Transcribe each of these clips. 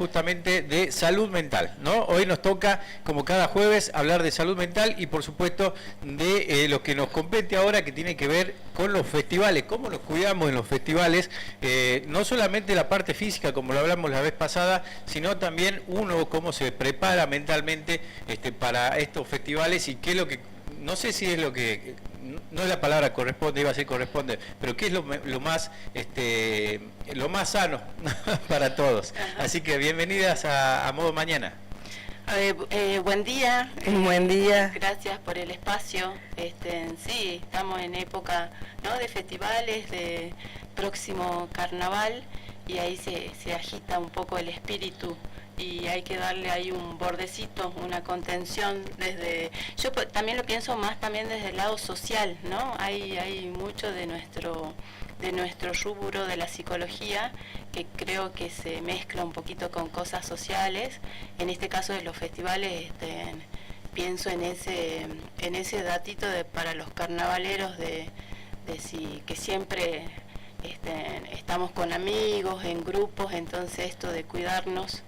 justamente de salud mental, ¿no? Hoy nos toca, como cada jueves, hablar de salud mental y por supuesto de lo que nos compete ahora, que tiene que ver con los festivales, cómo nos cuidamos en los festivales, no solamente la parte física, como lo hablamos la vez pasada, sino también uno cómo se prepara mentalmente para estos festivales y qué es lo que, no sé si es lo que, no es la palabra corresponde, iba a ser corresponde, pero qué es lo más sano para todos. Así que bienvenidas a Modo Mañana. Buen día. Buen día. Gracias por el espacio. Sí, estamos en época, ¿no?, de festivales, de próximo carnaval, y ahí se agita un poco el espíritu y hay que darle ahí un bordecito, una contención yo también lo pienso más también desde el lado social, ¿no? Hay mucho de nuestro rubro de la psicología que creo que se mezcla un poquito con cosas sociales. En este caso de los festivales, pienso en ese datito para los carnavaleros que siempre estamos con amigos, en grupos, entonces esto de cuidarnos,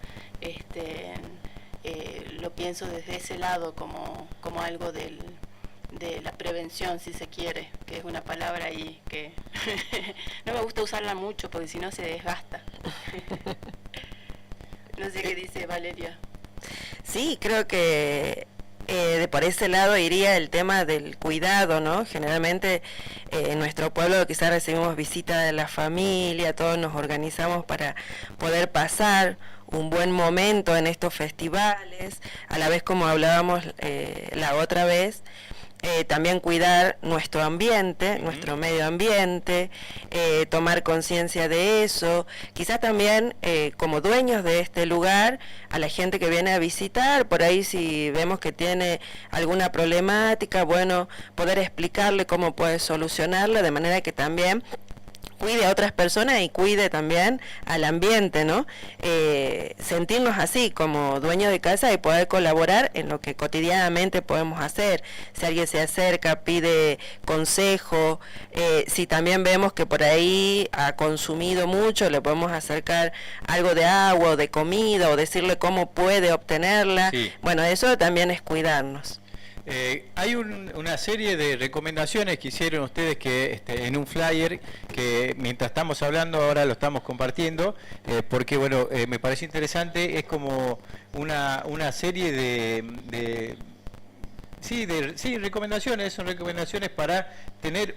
lo pienso desde ese lado como algo de la prevención, si se quiere, que es una palabra ahí que no me gusta usarla mucho porque si no se desgasta. No sé qué dice Valeria. Sí, creo que por ese lado iría el tema del cuidado, ¿no? Generalmente en nuestro pueblo quizás recibimos visita de la familia, todos nos organizamos para poder pasar un buen momento en estos festivales, a la vez como hablábamos la otra vez, también cuidar nuestro ambiente, nuestro medio ambiente, tomar conciencia de eso, quizás también como dueños de este lugar, a la gente que viene a visitar, por ahí si vemos que tiene alguna problemática, bueno, poder explicarle cómo puede solucionarla, de manera que también cuide a otras personas y cuide también al ambiente, ¿no? Sentirnos así como dueños de casa y poder colaborar en lo que cotidianamente podemos hacer. Si alguien se acerca, pide consejo, si también vemos que por ahí ha consumido mucho, le podemos acercar algo de agua o de comida o decirle cómo puede obtenerla. Sí. Bueno, eso también es cuidarnos. Hay una serie de recomendaciones que hicieron ustedes que en un flyer que mientras estamos hablando ahora lo estamos compartiendo, porque bueno, me parece interesante, es como una serie de recomendaciones, son recomendaciones para tener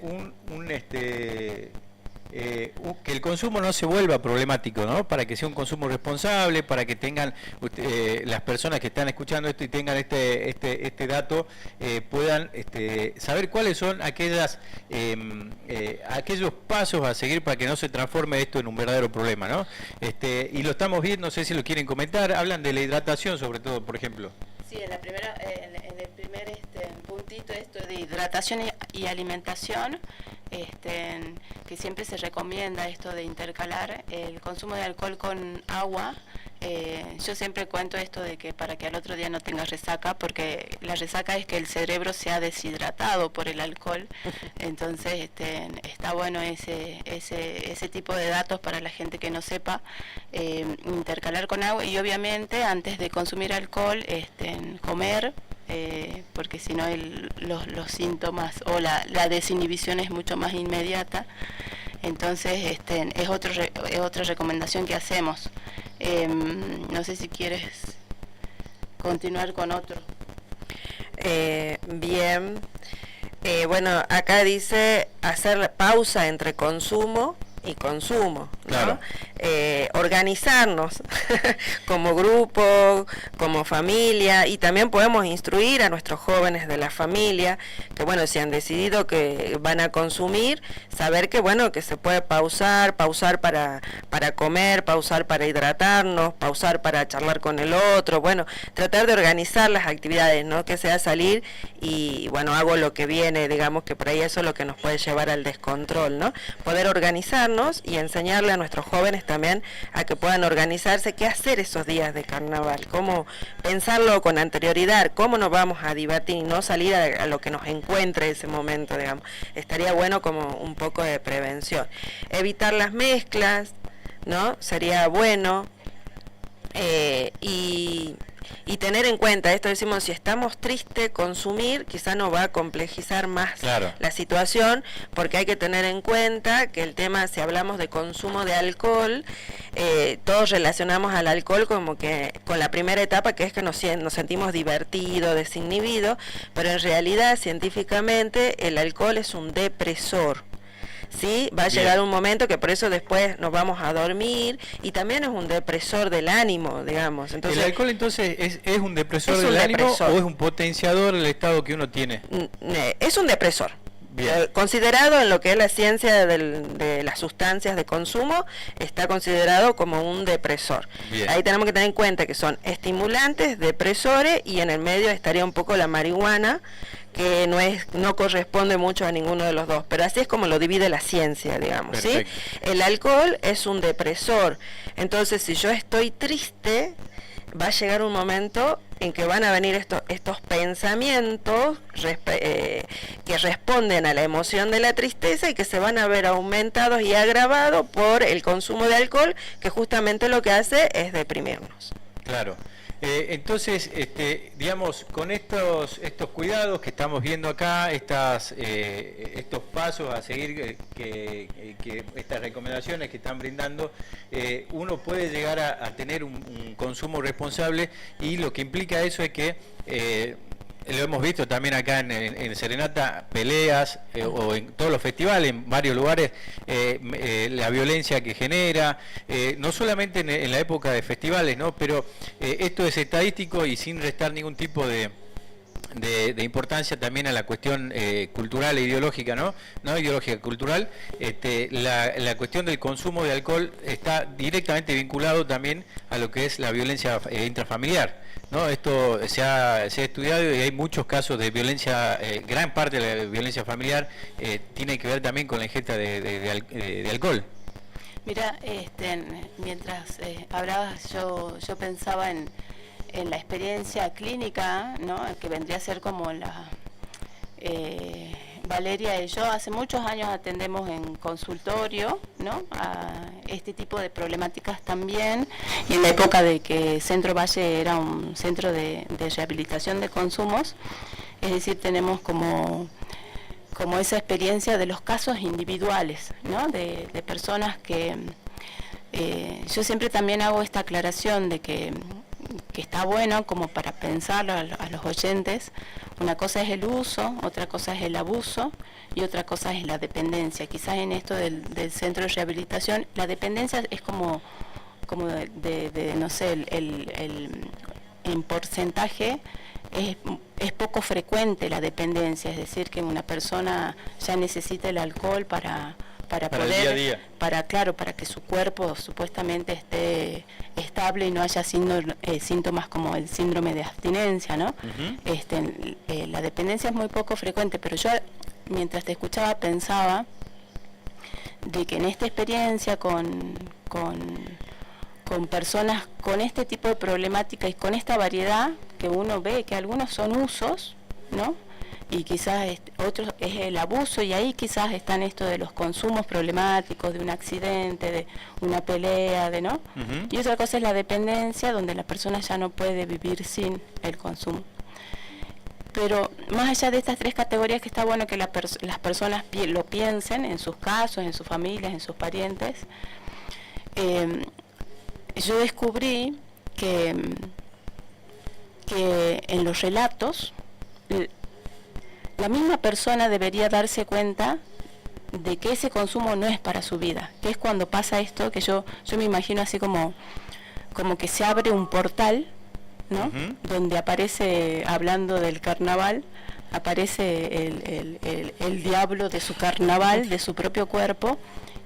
que el consumo no se vuelva problemático, ¿no? Para que sea un consumo responsable, para que tengan las personas que están escuchando esto y tengan este dato, puedan saber cuáles son aquellos pasos a seguir para que no se transforme esto en un verdadero problema, ¿no? Y lo estamos viendo, no sé si lo quieren comentar, hablan de la hidratación sobre todo, por ejemplo. Sí, en el primer puntito esto de hidratación y alimentación, que siempre se recomienda esto de intercalar el consumo de alcohol con agua. Yo siempre cuento esto de que para que al otro día no tengas resaca, porque la resaca es que el cerebro se ha deshidratado por el alcohol. Entonces está bueno ese tipo de datos para la gente que no sepa, intercalar con agua, y obviamente antes de consumir alcohol comer, porque si no los síntomas o la desinhibición es mucho más inmediata. Entonces es otra recomendación que hacemos. No sé si quieres continuar con otro. Bien. Bueno, acá dice hacer pausa entre consumo y consumo, ¿no? Claro. Organizarnos como grupo, como familia, y también podemos instruir a nuestros jóvenes de la familia que bueno, si han decidido que van a consumir, saber que bueno, que se puede pausar para comer, pausar para hidratarnos, pausar para charlar con el otro, bueno, tratar de organizar las actividades, no que sea salir y bueno, hago lo que viene, digamos que por ahí eso es lo que nos puede llevar al descontrol, ¿no? Poder organizarnos y enseñarle a nuestros jóvenes también a que puedan organizarse, qué hacer esos días de carnaval, cómo pensarlo con anterioridad, cómo nos vamos a divertir, no salir a lo que nos encuentre ese momento, digamos. Estaría bueno como un poco de prevención. Evitar las mezclas, ¿no? Sería bueno. y tener en cuenta esto, decimos, si estamos tristes, consumir quizá nos va a complejizar más la situación, porque hay que tener en cuenta que el tema, si hablamos de consumo de alcohol, todos relacionamos al alcohol como que con la primera etapa, que es que nos sentimos divertidos, desinhibidos, pero en realidad científicamente el alcohol es un depresor. ¿Sí? Va a llegar un momento que por eso después nos vamos a dormir, y también es un depresor del ánimo, digamos. Entonces, ¿el alcohol entonces es un depresor del ánimo o es un potenciador del estado que uno tiene? Es un depresor. Considerado en lo que es la ciencia de las sustancias de consumo, está considerado como un depresor. Ahí tenemos que tener en cuenta que son estimulantes, depresores, y en el medio estaría un poco la marihuana, que no corresponde mucho a ninguno de los dos, pero así es como lo divide la ciencia, digamos. ¿Sí? El alcohol es un depresor, entonces si yo estoy triste, va a llegar un momento en que van a venir estos pensamientos que responden a la emoción de la tristeza y que se van a ver aumentados y agravados por el consumo de alcohol, que justamente lo que hace es deprimirnos. Claro. Entonces, digamos, con estos cuidados que estamos viendo acá, estos pasos a seguir, que estas recomendaciones que están brindando, uno puede llegar a tener un consumo responsable, y lo que implica eso es que lo hemos visto también acá en Serenata, peleas o en todos los festivales, en varios lugares, la violencia que genera, no solamente en la época de festivales, ¿no? Pero esto es estadístico y sin restar ningún tipo de importancia también a la cuestión cultural e ideológica, ¿no? No ideológica, cultural. La cuestión del consumo de alcohol está directamente vinculado también a lo que es la violencia intrafamiliar, ¿no? Esto se ha estudiado y hay muchos casos de violencia, gran parte de la violencia familiar tiene que ver también con la ingesta de alcohol. Mira, mientras hablabas, yo pensaba en la experiencia clínica, ¿no? Que vendría a ser como la Valeria y yo hace muchos años atendemos en consultorio, ¿no? A este tipo de problemáticas también, y en la época de que Centro Valle era un centro de rehabilitación de consumos, es decir, tenemos como esa experiencia de los casos individuales, ¿no? De personas que yo siempre también hago esta aclaración de que está bueno como para pensarlo a los oyentes. Una cosa es el uso, otra cosa es el abuso y otra cosa es la dependencia. Quizás en esto del centro de rehabilitación, la dependencia es como no sé, en porcentaje es poco frecuente la dependencia, es decir, que una persona ya necesita el alcohol para poder, el día a día. Para que su cuerpo supuestamente esté estable y no haya síntomas como el síndrome de abstinencia, ¿no? La dependencia es muy poco frecuente, pero yo mientras te escuchaba pensaba de que en esta experiencia con personas con este tipo de problemática y con esta variedad que uno ve, que algunos son usos, ¿no? Y quizás otros es el abuso, y ahí quizás están esto de los consumos problemáticos, de un accidente, de una pelea, ¿no? Y otra cosa es la dependencia, donde la persona ya no puede vivir sin el consumo. Pero más allá de estas tres categorías, que está bueno que las personas lo piensen en sus casos, en sus familias, en sus parientes, yo descubrí que en los relatos la misma persona debería darse cuenta de que ese consumo no es para su vida, que es cuando pasa esto, que yo me imagino así como que se abre un portal, ¿no? Donde aparece, hablando del carnaval, aparece el diablo de su carnaval, de su propio cuerpo,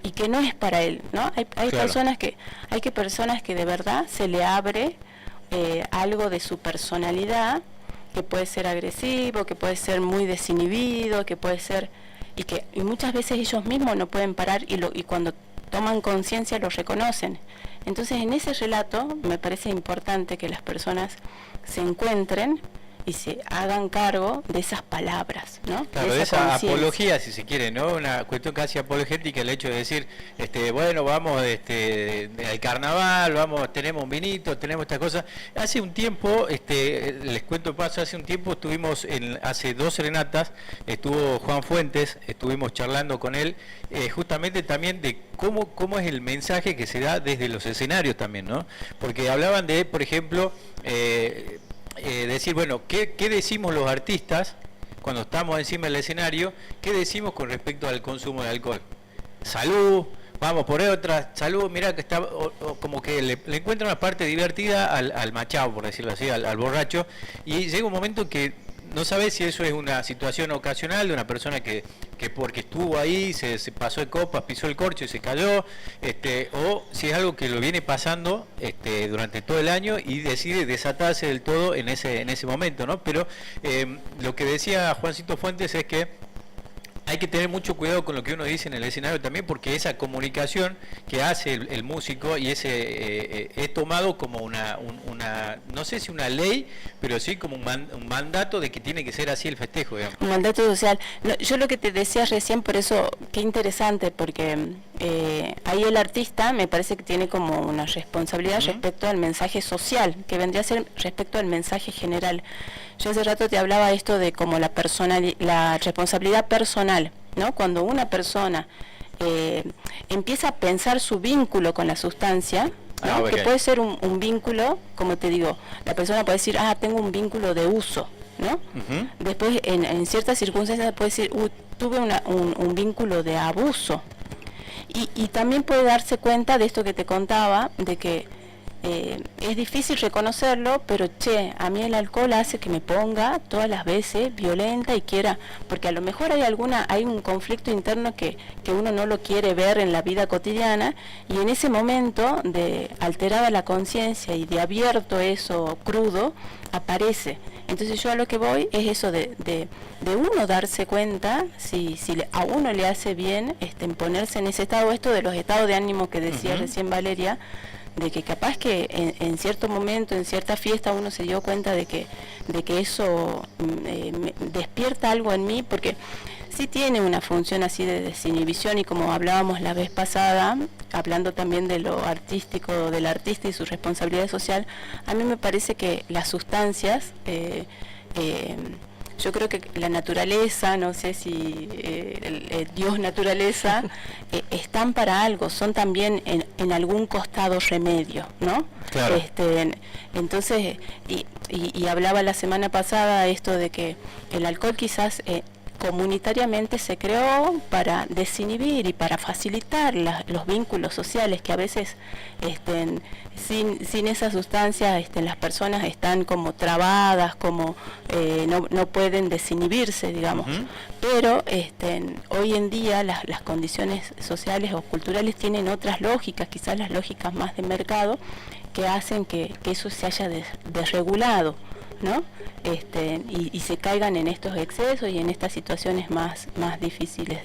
y que no es para él, ¿no? Hay claro. personas que de verdad se le abre algo de su personalidad, que puede ser agresivo, que puede ser muy desinhibido, que puede ser y muchas veces ellos mismos no pueden parar y cuando toman conciencia lo reconocen. Entonces en ese relato me parece importante que las personas se encuentren y se hagan cargo de esas palabras, ¿no? Claro, de esa apología, si se quiere, ¿no? Una cuestión casi apologética, el hecho de decir, bueno, vamos al carnaval, tenemos un vinito, tenemos esta cosa. Hace un tiempo, les cuento paso, hace un tiempo estuvimos hace 2 serenatas, estuvo Juan Fuentes, estuvimos charlando con él, justamente también de cómo es el mensaje que se da desde los escenarios también, ¿no? Porque hablaban de, por ejemplo, decir, bueno, ¿qué decimos los artistas cuando estamos encima del escenario? ¿Qué decimos con respecto al consumo de alcohol? Salud, vamos por otra, salud, mira que está, como que le encuentra una parte divertida al machado, por decirlo así, al borracho, y llega un momento que no sabes si eso es una situación ocasional de una persona que porque estuvo ahí, se pasó de copas, pisó el corcho y se cayó, o si es algo que lo viene pasando durante todo el año y decide desatarse del todo en ese momento, ¿no? Pero lo que decía Juancito Fuentes es que hay que tener mucho cuidado con lo que uno dice en el escenario también, porque esa comunicación que hace el músico y es tomado como una no sé si una ley, pero sí como un mandato de que tiene que ser así el festejo, digamos. Un mandato social. No, yo lo que te decía recién, por eso, qué interesante, porque ahí el artista me parece que tiene como una responsabilidad respecto al mensaje social, que vendría a ser respecto al mensaje general. Yo hace rato te hablaba esto de como la responsabilidad personal, ¿no? Cuando una persona empieza a pensar su vínculo con la sustancia, ¿no? Que puede ser un vínculo, como te digo, la persona puede decir, tengo un vínculo de uso, ¿no? Después, en ciertas circunstancias puede decir, tuve un vínculo de abuso. Y también puede darse cuenta de esto que te contaba, de que es difícil reconocerlo, pero a mí el alcohol hace que me ponga todas las veces violenta y quiera, porque a lo mejor hay un conflicto interno que uno no lo quiere ver en la vida cotidiana, y en ese momento de alterada la conciencia y de abierto eso crudo, aparece. Entonces yo a lo que voy es eso de uno darse cuenta si a uno le hace bien en ponerse en ese estado, esto de los estados de ánimo que decía recién Valeria, de que capaz que en cierto momento, en cierta fiesta, uno se dio cuenta de que eso despierta algo en mí, porque sí tiene una función así de desinhibición, y como hablábamos la vez pasada, hablando también de lo artístico, del artista y su responsabilidad social, a mí me parece que las sustancias, yo creo que la naturaleza, no sé si el Dios naturaleza, están para algo, son también en algún costado remedio, ¿no? Claro. Entonces, y hablaba la semana pasada esto de que el alcohol quizás comunitariamente se creó para desinhibir y para facilitar los vínculos sociales, que a veces sin esa sustancia las personas están como trabadas, como no pueden desinhibirse, digamos. Pero hoy en día las condiciones sociales o culturales tienen otras lógicas, quizás las lógicas más de mercado, que hacen que eso se haya desregulado, ¿no? Y se caigan en estos excesos y en estas situaciones más difíciles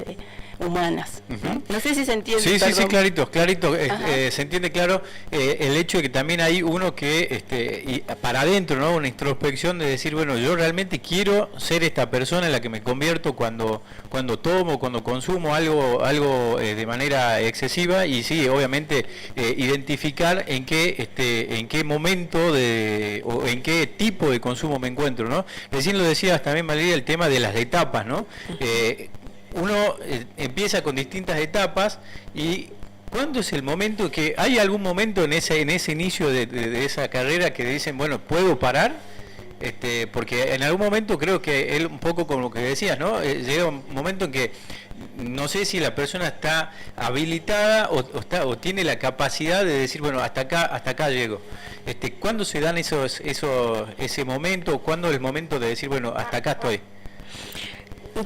humanas, ¿no? No sé si se entiende. Sí, clarito, se entiende claro el hecho de que también hay uno que y para adentro, ¿no? Una introspección de decir, bueno, yo realmente quiero ser esta persona en la que me convierto cuando tomo, cuando consumo algo de manera excesiva, y sí, obviamente identificar en qué momento o en qué tipo de consumo me encuentro, ¿no? Recién lo decías también, Valeria, el tema de las etapas, ¿no? Uno empieza con distintas etapas, y ¿cuándo es el momento que hay algún momento en ese inicio de esa carrera que dicen, bueno, puedo parar? Porque en algún momento creo que es un poco como lo que decías, ¿no? Llega un momento en que no sé si la persona está habilitada o tiene la capacidad de decir, bueno, hasta acá llego. ¿Cuándo se dan ese momento? ¿Cuándo es el momento de decir, bueno, hasta acá estoy?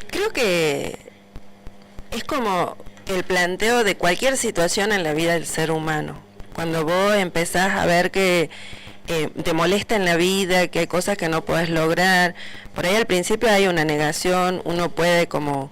Creo que es como el planteo de cualquier situación en la vida del ser humano. Cuando vos empezás a ver que te molesta en la vida, que hay cosas que no puedes lograr, por ahí al principio hay una negación, uno puede como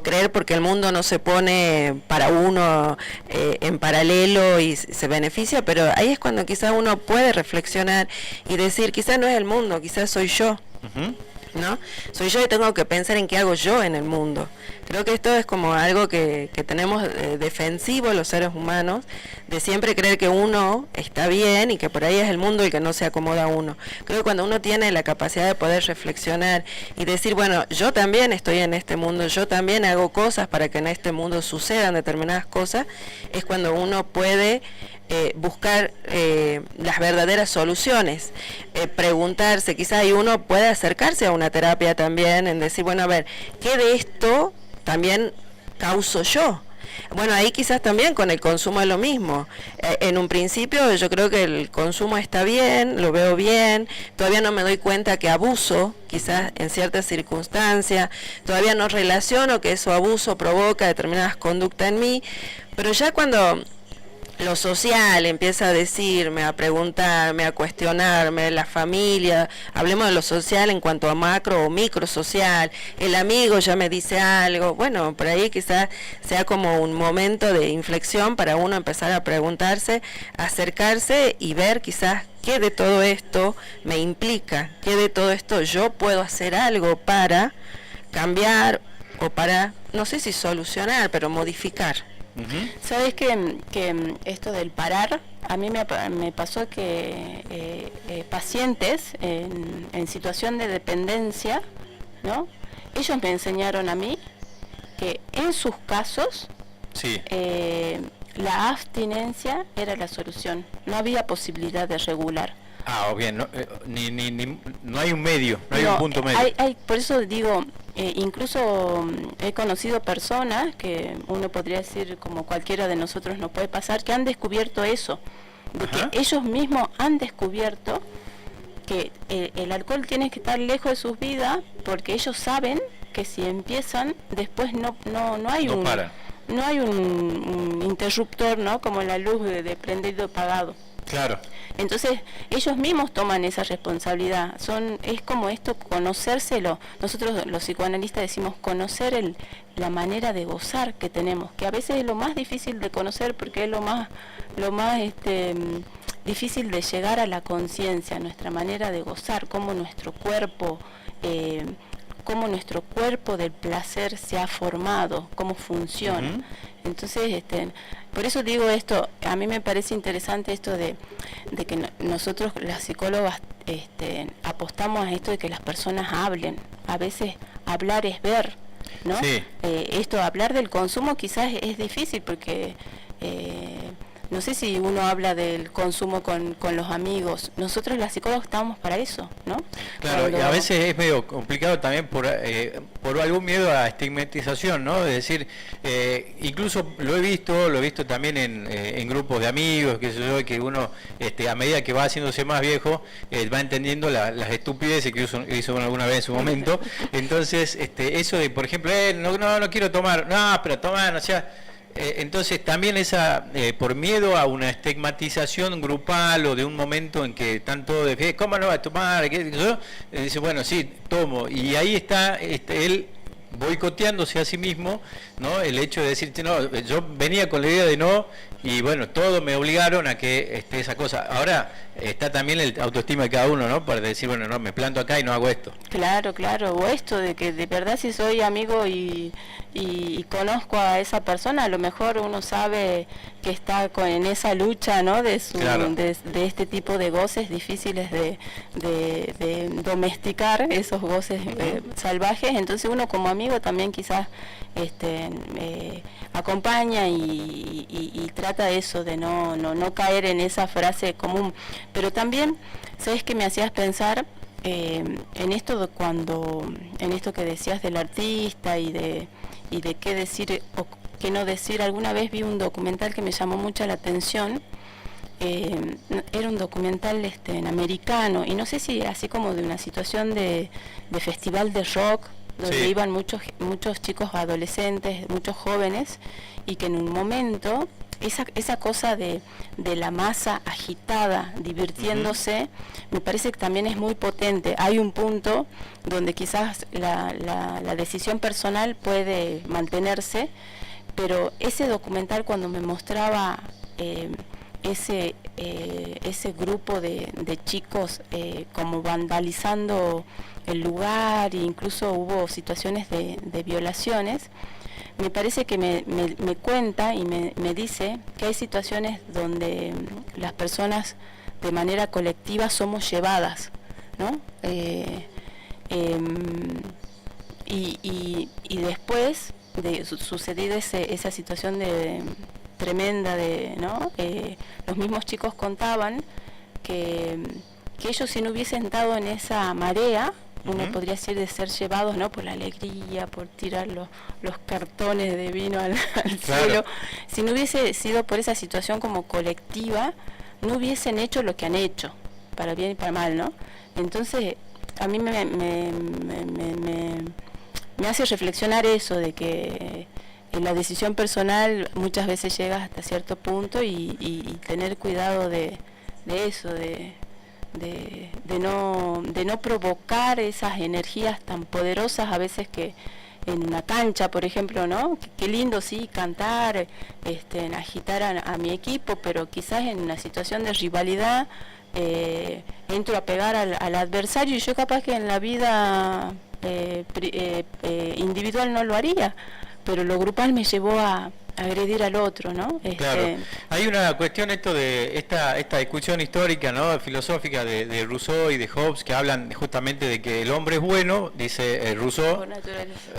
creer porque el mundo no se pone para uno en paralelo y se beneficia, pero ahí es cuando quizás uno puede reflexionar y decir, quizás no es el mundo, quizás soy yo, Ujú. ¿no? Soy yo y tengo que pensar en qué hago yo en el mundo. Creo que esto es como algo que tenemos defensivo los seres humanos, de siempre creer que uno está bien y que por ahí es el mundo el que no se acomoda a uno. Creo que cuando uno tiene la capacidad de poder reflexionar y decir, bueno, yo también estoy en este mundo, yo también hago cosas para que en este mundo sucedan determinadas cosas, es cuando uno puede buscar las verdaderas soluciones, preguntarse, quizás ahí uno puede acercarse a una terapia también, en decir, bueno, a ver, ¿qué de esto también causo yo? Bueno, ahí quizás también con el consumo es lo mismo. En un principio yo creo que el consumo está bien, lo veo bien, todavía no me doy cuenta que abuso, quizás en ciertas circunstancias, todavía no relaciono que eso abuso provoca determinadas conductas en mí, pero ya cuando lo social empieza a decirme, a preguntarme, a cuestionarme, la familia, hablemos de lo social en cuanto a macro o micro social, el amigo ya me dice algo, bueno, por ahí quizás sea como un momento de inflexión para uno empezar a preguntarse, acercarse y ver quizás qué de todo esto me implica, qué de todo esto yo puedo hacer algo para cambiar o para, no sé si solucionar, pero modificar. Uh-huh. Sabes que esto del parar, a mí me pasó que pacientes en situación de dependencia, ¿no? Ellos me enseñaron a mí que en sus casos sí. La abstinencia era la solución, no había posibilidad de regular. Ah, bien, no, no hay un medio, no hay un punto medio. Por eso digo, incluso he conocido personas que uno podría decir, como cualquiera de nosotros nos puede pasar, que han descubierto eso, de Ajá. que ellos mismos han descubierto que el alcohol tiene que estar lejos de sus vidas, porque ellos saben que si empiezan, después no hay no un... para. No hay un interruptor, ¿no? Como la luz de prendido y apagado. Claro. Entonces ellos mismos toman esa responsabilidad. Es como esto, conocérselo. Nosotros los psicoanalistas decimos conocer la manera de gozar que tenemos, que a veces es lo más difícil de conocer porque es lo más difícil de llegar a la conciencia, nuestra manera de gozar, cómo nuestro cuerpo del placer se ha formado, cómo funciona. Uh-huh. Entonces, por eso digo esto, a mí me parece interesante esto de que nosotros las psicólogas apostamos a esto de que las personas hablen. A veces hablar es ver, ¿no? Sí. Hablar del consumo quizás es difícil porque no sé si uno habla del consumo con los amigos. Nosotros las psicólogas estamos para eso, ¿no? Claro, y a veces es medio complicado también por algún miedo a estigmatización, ¿no? Es decir, incluso lo he visto también en grupos de amigos, qué sé yo, que uno a medida que va haciéndose más viejo, va entendiendo las estupideces que hizo alguna vez en su momento. Entonces, eso de, por ejemplo, no quiero tomar, no, pero tomar, o sea... entonces también por miedo a una estigmatización grupal o de un momento en que están todos de fiesta, ¿cómo no va a tomar? Dice, bueno, sí, tomo. Y ahí está él boicoteándose a sí mismo, ¿no? El hecho de decir, no, yo venía con la idea de no, y bueno, todos me obligaron a que esa cosa. Ahora está también el autoestima de cada uno, ¿no? Para decir, bueno, no, me planto acá y no hago esto. Claro, o esto de que de verdad si soy amigo y conozco a esa persona, a lo mejor uno sabe que está en esa lucha, ¿no? De este tipo de goces difíciles de domesticar, esos goces salvajes. Entonces uno como amigo también quizás acompaña y trata eso de no caer en esa frase común. Pero también, ¿sabes qué me hacías pensar? En esto que decías del artista y de qué decir o qué no decir. Alguna vez vi un documental que me llamó mucho la atención. Era un documental americano, y no sé si así como de una situación de festival de rock, donde iban muchos chicos adolescentes, muchos jóvenes, y que en un momento esa cosa de la masa agitada, divirtiéndose, me parece que también es muy potente. Hay un punto donde quizás la decisión personal puede mantenerse, pero ese documental cuando me mostraba ese grupo de chicos como vandalizando el lugar, e incluso hubo situaciones de violaciones. Me parece que me cuenta y me dice que hay situaciones donde las personas de manera colectiva somos llevadas, ¿no? Y después de sucedida esa situación tremenda, ¿no? Los mismos chicos contaban que ellos, si no hubiesen estado en esa marea, uno podría decir, de ser llevados, ¿no?, por la alegría, por tirar los cartones de vino al cielo, si no hubiese sido por esa situación como colectiva, no hubiesen hecho lo que han hecho, para bien y para mal, ¿no? Entonces, a mí me hace reflexionar eso, de que la decisión personal muchas veces llega hasta cierto punto, y tener cuidado de eso, de no provocar esas energías tan poderosas a veces, que en una cancha, por ejemplo, ¿no? Qué lindo, sí, cantar, agitar a mi equipo, pero quizás en una situación de rivalidad entro a pegar al adversario, y yo capaz que en la vida individual no lo haría, pero lo grupal me llevó a agredir al otro, ¿no? Claro. Hay una cuestión, esto de esta discusión histórica, ¿no?, filosófica de Rousseau y de Hobbes, que hablan justamente de que el hombre es bueno, dice Rousseau,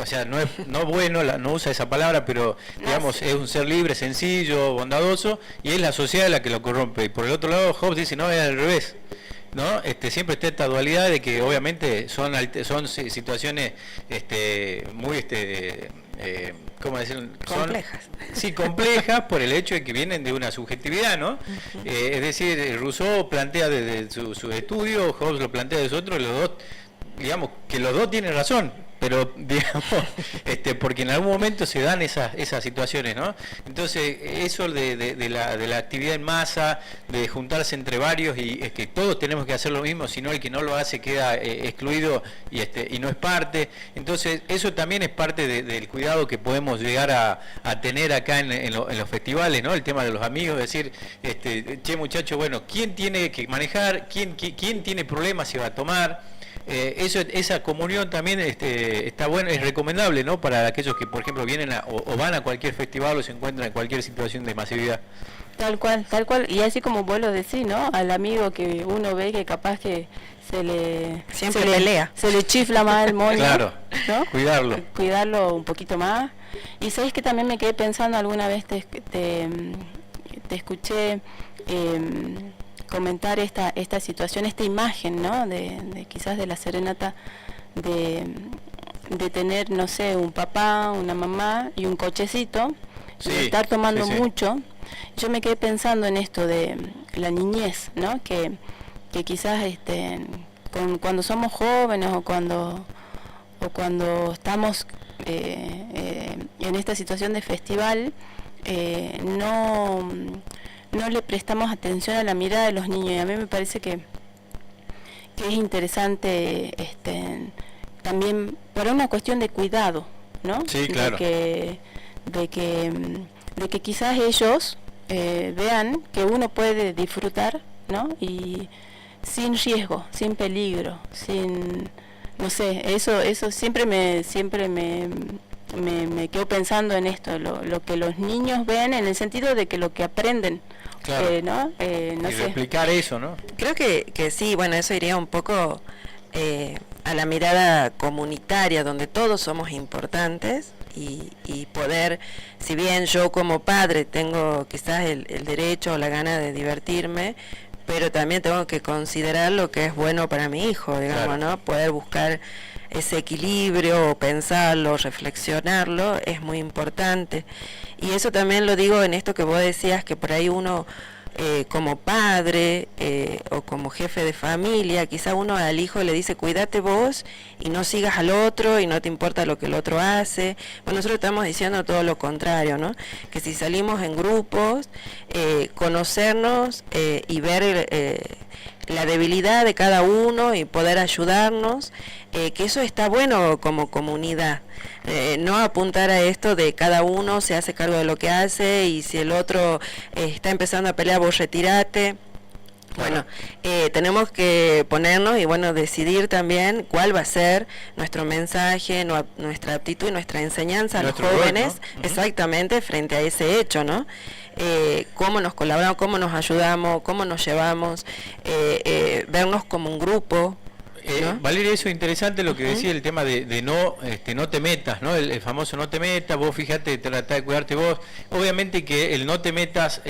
o sea, no bueno, no usa esa palabra, pero digamos es un ser libre, sencillo, bondadoso, y es la sociedad la que lo corrompe. Y por el otro lado, Hobbes dice, no, es al revés, ¿no? Siempre está esta dualidad de que obviamente son situaciones muy ¿cómo decir? Complejas. Sí, complejas por el hecho de que vienen de una subjetividad, ¿no? Es decir, Rousseau plantea desde su estudio, Hobbes lo plantea desde otro, los dos, digamos, que los dos tienen razón, pero digamos, porque en algún momento se dan esas situaciones, ¿no? Entonces, eso de la actividad en masa, de juntarse entre varios, y es que todos tenemos que hacer lo mismo, si no el que no lo hace queda excluido y no es parte. Entonces, eso también es parte del cuidado que podemos llegar a tener acá en los festivales, ¿no? El tema de los amigos, decir, che, muchacho, bueno, ¿quién tiene que manejar? ¿Quién tiene problemas se va a tomar? Esa comunión también está bueno, es recomendable, ¿no?, para aquellos que, por ejemplo, vienen o van a cualquier festival o se encuentran en cualquier situación de masividad. Tal cual, y así como vos lo decís, ¿no?, al amigo que uno ve que capaz que se le chifla más el moño, claro, ¿no?, cuidarlo un poquito más. Y sabés que también me quedé pensando, alguna vez te escuché comentar esta situación, esta imagen, ¿no?, de quizás de la serenata, de tener, no sé, un papá, una mamá y un cochecito, y estar tomando mucho. Yo me quedé pensando en esto de la niñez, ¿no?, que quizás cuando somos jóvenes o cuando estamos en esta situación de festival, no le prestamos atención a la mirada de los niños, y a mí me parece que es interesante también para una cuestión de cuidado, ¿no? Sí, claro. De que quizás ellos vean que uno puede disfrutar, ¿no?, y sin riesgo, sin peligro, no sé, eso siempre me quedo pensando en esto, lo que los niños ven, en el sentido de que lo que aprenden, claro, ¿no? No y sé. replicar eso, ¿no? Creo que sí, bueno, eso iría un poco a la mirada comunitaria, donde todos somos importantes, y poder, si bien yo como padre tengo quizás el derecho o la gana de divertirme, pero también tengo que considerar lo que es bueno para mi hijo, digamos, claro, ¿no? Poder buscar ese equilibrio, pensarlo, reflexionarlo, es muy importante. Y eso también lo digo en esto que vos decías, que por ahí uno, como padre o como jefe de familia, quizá uno al hijo le dice, cuídate vos y no sigas al otro y no te importa lo que el otro hace. Bueno, nosotros estamos diciendo todo lo contrario, ¿no? Que si salimos en grupos, conocernos y ver la debilidad de cada uno y poder ayudarnos, que eso está bueno como comunidad. No apuntar a esto de cada uno se hace cargo de lo que hace y si el otro está empezando a pelear, vos retirate. Bueno, tenemos que ponernos y bueno, decidir también cuál va a ser nuestro mensaje, nuestra actitud y nuestra enseñanza a los jóvenes, ¿no? Exactamente, frente a ese hecho, ¿no? Cómo nos colaboramos, cómo nos ayudamos, cómo nos llevamos, vernos como un grupo. ¿No? Valeria, eso es interesante lo que decía, el tema de no no te metas, ¿no? El famoso no te metas, vos fíjate, trata de cuidarte vos. Obviamente que el no te metas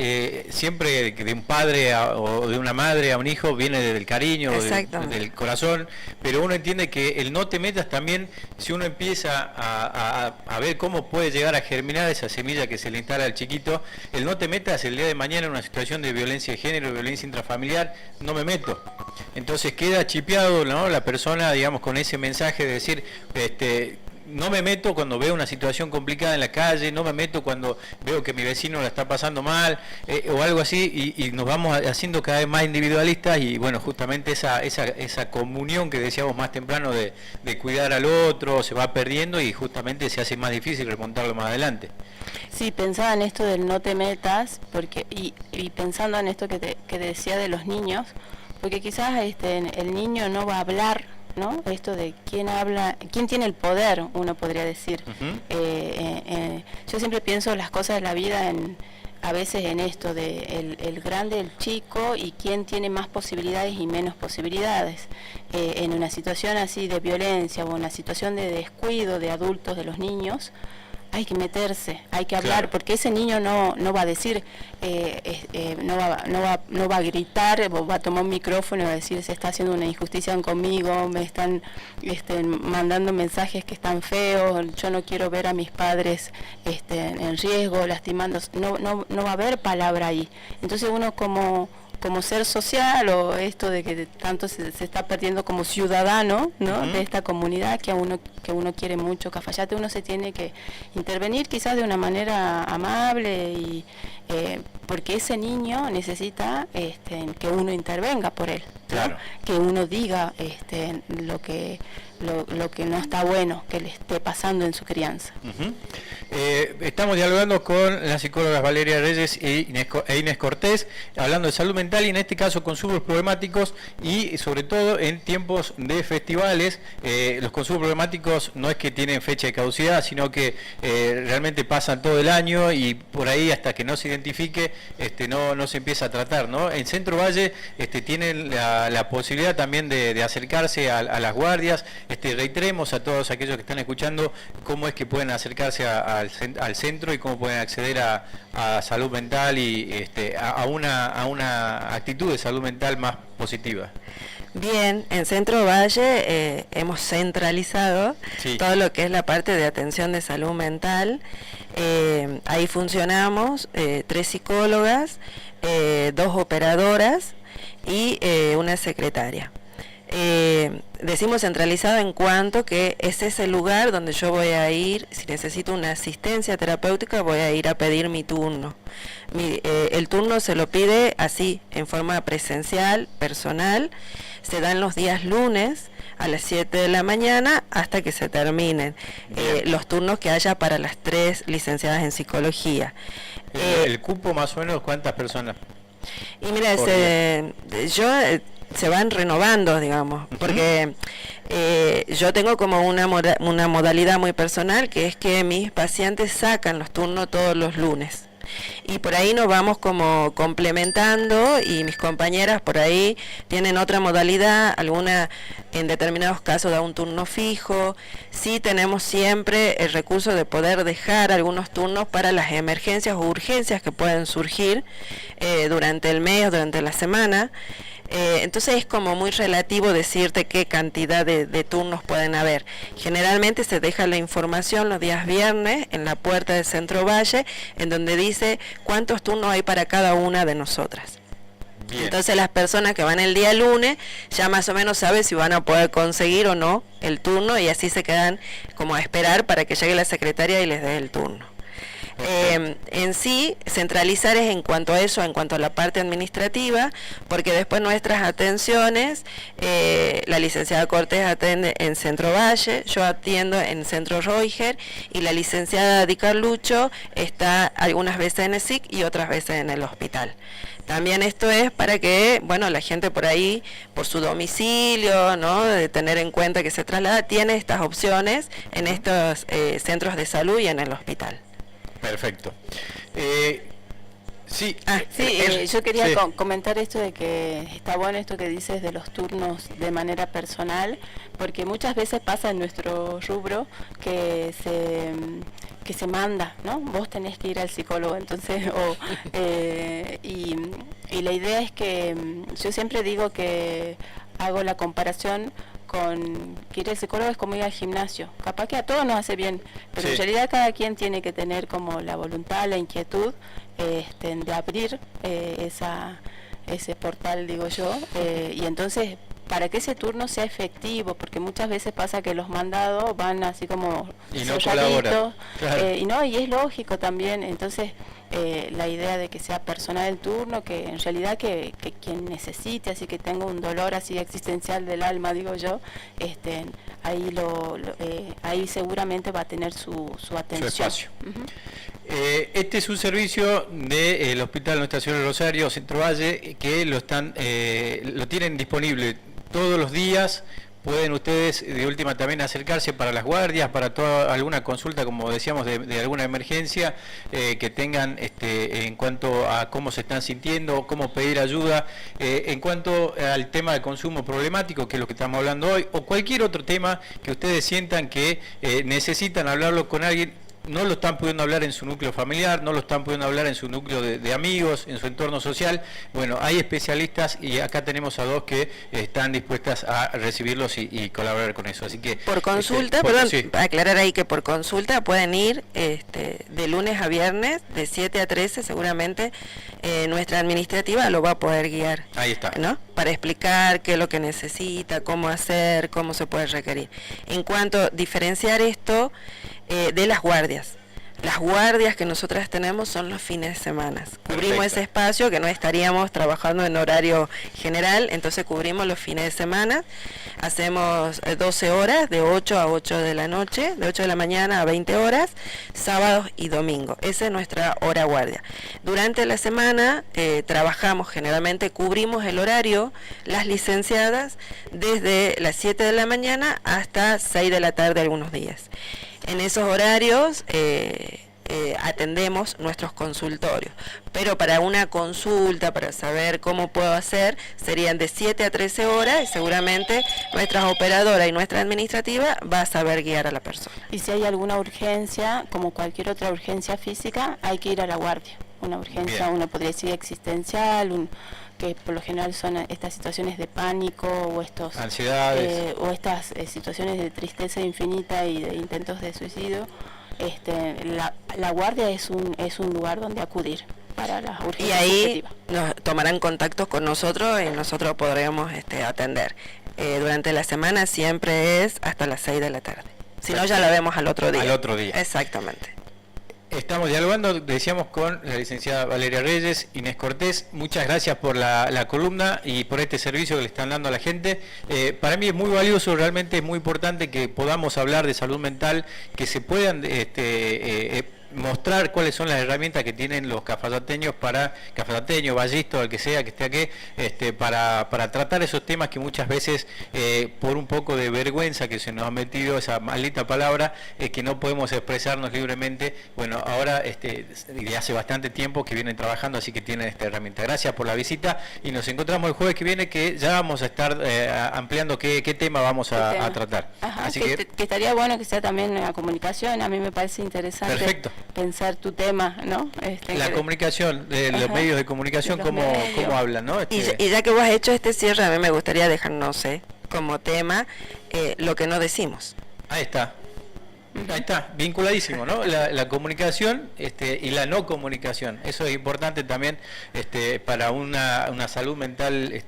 siempre de un padre o de una madre a un hijo viene del cariño, del corazón, pero uno entiende que el no te metas también, si uno empieza a ver cómo puede llegar a germinar esa semilla que se le instala al chiquito, el no te metas el día de mañana en una situación de violencia de género, violencia intrafamiliar, no me meto. Entonces queda chipeado, ¿no? La persona, digamos, con ese mensaje de decir, no me meto cuando veo una situación complicada en la calle, no me meto cuando veo que mi vecino la está pasando mal, o algo así, y nos vamos haciendo cada vez más individualistas, y bueno, justamente esa comunión que decíamos más temprano de cuidar al otro se va perdiendo y justamente se hace más difícil remontarlo más adelante. Sí, pensaba en esto del no te metas, porque y pensando en esto que decía de los niños, porque quizás el niño no va a hablar, ¿no? Esto de quién habla, quién tiene el poder, uno podría decir. Yo siempre pienso las cosas de la vida a veces en esto de el grande, el chico y quién tiene más posibilidades y menos posibilidades. En una situación así de violencia o una situación de descuido de adultos, de los niños, hay que meterse, hay que hablar, claro, porque ese niño no va a decir, no va a gritar, o va a tomar un micrófono y va a decir, se está haciendo una injusticia conmigo, me están mandando mensajes que están feos, yo no quiero ver a mis padres en riesgo, lastimando, no va a haber palabra ahí. Entonces uno como ser social, o esto de que tanto se está perdiendo como ciudadano, ¿no? De esta comunidad que uno quiere mucho, Cafayate, uno se tiene que intervenir quizás de una manera amable y porque ese niño necesita que uno intervenga por él, ¿no? Claro. Que uno diga lo que no está bueno que le esté pasando en su crianza. Estamos dialogando con las psicólogas Valeria Reyes e Inés Cortés, hablando de salud mental y en este caso consumos problemáticos y sobre todo en tiempos de festivales. Los consumos problemáticos no es que tienen fecha de caducidad, sino que realmente pasan todo el año y por ahí hasta que no se identifique no se empieza a tratar, ¿no? En Centro Valle tienen la posibilidad también de acercarse a las guardias. Reiteremos a todos aquellos que están escuchando cómo es que pueden acercarse al centro y cómo pueden acceder a salud mental y a una actitud de salud mental más positiva. Bien, en Centro Valle hemos centralizado todo lo que es la parte de atención de salud mental. Ahí funcionamos 3 psicólogas, 2 operadoras y una secretaria. Decimos centralizado en cuanto que es ese lugar donde yo voy a ir, si necesito una asistencia terapéutica, voy a ir a pedir mi turno. El turno se lo pide así, en forma presencial, personal, se dan los días lunes a las 7 de la mañana hasta que se terminen los turnos que haya para las 3 licenciadas en psicología. ¿El cupo más o menos cuántas personas? Y mira, se van renovando, digamos, porque yo tengo como una modalidad muy personal, que es que mis pacientes sacan los turnos todos los lunes. Y por ahí nos vamos como complementando y mis compañeras por ahí tienen otra modalidad, alguna en determinados casos da un turno fijo. Sí tenemos siempre el recurso de poder dejar algunos turnos para las emergencias o urgencias que pueden surgir durante el mes o durante la semana. Entonces es como muy relativo decirte qué cantidad de turnos pueden haber. Generalmente se deja la información los días viernes en la puerta del Centro Valle, en donde dice cuántos turnos hay para cada una de nosotras. Bien. Entonces las personas que van el día lunes ya más o menos saben si van a poder conseguir o no el turno y así se quedan como a esperar para que llegue la secretaria y les dé el turno. En sí, centralizar es en cuanto a eso, en cuanto a la parte administrativa, porque después nuestras atenciones, la licenciada Cortés atende en Centro Valle, yo atiendo en Centro Roiger, y la licenciada Di Carluccio está algunas veces en el SIC y otras veces en el hospital. También esto es para que, bueno, la gente por ahí, por su domicilio, ¿no?, de tener en cuenta que se traslada, tiene estas opciones en estos centros de salud y en el hospital. Perfecto. Sí, yo quería comentar esto de que está bueno esto que dices de los turnos de manera personal, porque muchas veces pasa en nuestro rubro que se manda, ¿no? Vos tenés que ir al psicólogo, entonces, y la idea es que yo siempre digo que hago la comparación con que ir al psicólogo es como ir al gimnasio. Capaz que a todos nos hace bien, pero en realidad cada quien tiene que tener como la voluntad, la inquietud de abrir ese portal, digo yo, y entonces para que ese turno sea efectivo, porque muchas veces pasa que los mandados van así como y no colaboran, claro. Y es lógico también, entonces la idea de que sea personal el turno, que en realidad que quien necesite, así que tenga un dolor así existencial del alma, digo yo, ahí ahí seguramente va a tener su atención. Su espacio. Este es un servicio del Hospital Nuestra Señora del Rosario, Centro Valle, que lo tienen disponible todos los días. Pueden ustedes de última también acercarse para las guardias, para toda alguna consulta, como decíamos, de alguna emergencia que tengan en cuanto a cómo se están sintiendo, cómo pedir ayuda, en cuanto al tema de consumo problemático, que es lo que estamos hablando hoy, o cualquier otro tema que ustedes sientan que necesitan hablarlo con alguien. No lo están pudiendo hablar en su núcleo familiar, no lo están pudiendo hablar en su núcleo de amigos, en su entorno social. Bueno, hay especialistas y acá tenemos a dos que están dispuestas a recibirlos y colaborar con eso. Así que por consulta, aclarar ahí que por consulta pueden ir de lunes a viernes, de 7 a 13, seguramente nuestra administrativa lo va a poder guiar. Ahí está. ¿No? Para explicar qué es lo que necesita, cómo hacer, cómo se puede requerir. En cuanto a diferenciar esto de las guardias. Las guardias que nosotras tenemos son los fines de semana. Cubrimos ese espacio que no estaríamos trabajando en horario general, entonces cubrimos los fines de semana. Hacemos 12 horas, de 8 a 8 de la noche, de 8 de la mañana a 20 horas, sábados y domingos. Esa es nuestra hora guardia. Durante la semana trabajamos, generalmente cubrimos el horario, las licenciadas, desde las 7 de la mañana hasta 6 de la tarde algunos días. En esos horarios atendemos nuestros consultorios, pero para una consulta, para saber cómo puedo hacer, serían de 7 a 13 horas y seguramente nuestra operadora y nuestra administrativa va a saber guiar a la persona. Y si hay alguna urgencia, como cualquier otra urgencia física, hay que ir a la guardia. Una urgencia, uno podría decir existencial, que por lo general son estas situaciones de pánico o estos ansiedades o estas situaciones de tristeza infinita y de intentos de suicidio. La guardia es un lugar donde acudir para las urgencias. Y ahí nos tomarán contactos con nosotros y nosotros podremos atender. Durante la semana siempre es hasta las 6 de la tarde. Si no, ya la vemos al otro día. Al otro día. Exactamente. Estamos dialogando, decíamos, con la licenciada Valeria Reyes, Inés Cortés. Muchas gracias por la columna y por este servicio que le están dando a la gente. Para mí es muy valioso, realmente es muy importante que podamos hablar de salud mental, que se puedan mostrar cuáles son las herramientas que tienen los cafatateños vallistas, el que sea que esté aquí, para tratar esos temas que muchas veces por un poco de vergüenza que se nos ha metido esa maldita palabra, que no podemos expresarnos libremente. Bueno, ahora de hace bastante tiempo que vienen trabajando, así que tienen esta herramienta. Gracias por la visita y nos encontramos el jueves que viene, que ya vamos a estar ampliando qué tema vamos a tratar. Ajá, así que estaría bueno que sea también la comunicación. A mí me parece interesante. Perfecto. Pensar tu tema, ¿no? La comunicación, de los medios de comunicación, cómo hablan, ¿no? Y ya que vos has hecho este cierre, a mí me gustaría dejar, no sé, como tema, lo que no decimos. Ahí está. Ahí está, vinculadísimo, ¿no? La comunicación y la no comunicación. Eso es importante también para una salud mental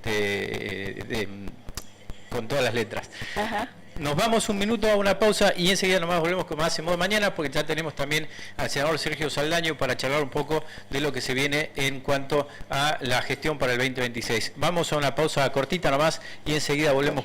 con todas las letras. Ajá. Nos vamos un minuto a una pausa y enseguida nomás volvemos con más en Modo Mañana, porque ya tenemos también al senador Sergio Saldaño para charlar un poco de lo que se viene en cuanto a la gestión para el 2026. Vamos a una pausa cortita nomás y enseguida volvemos.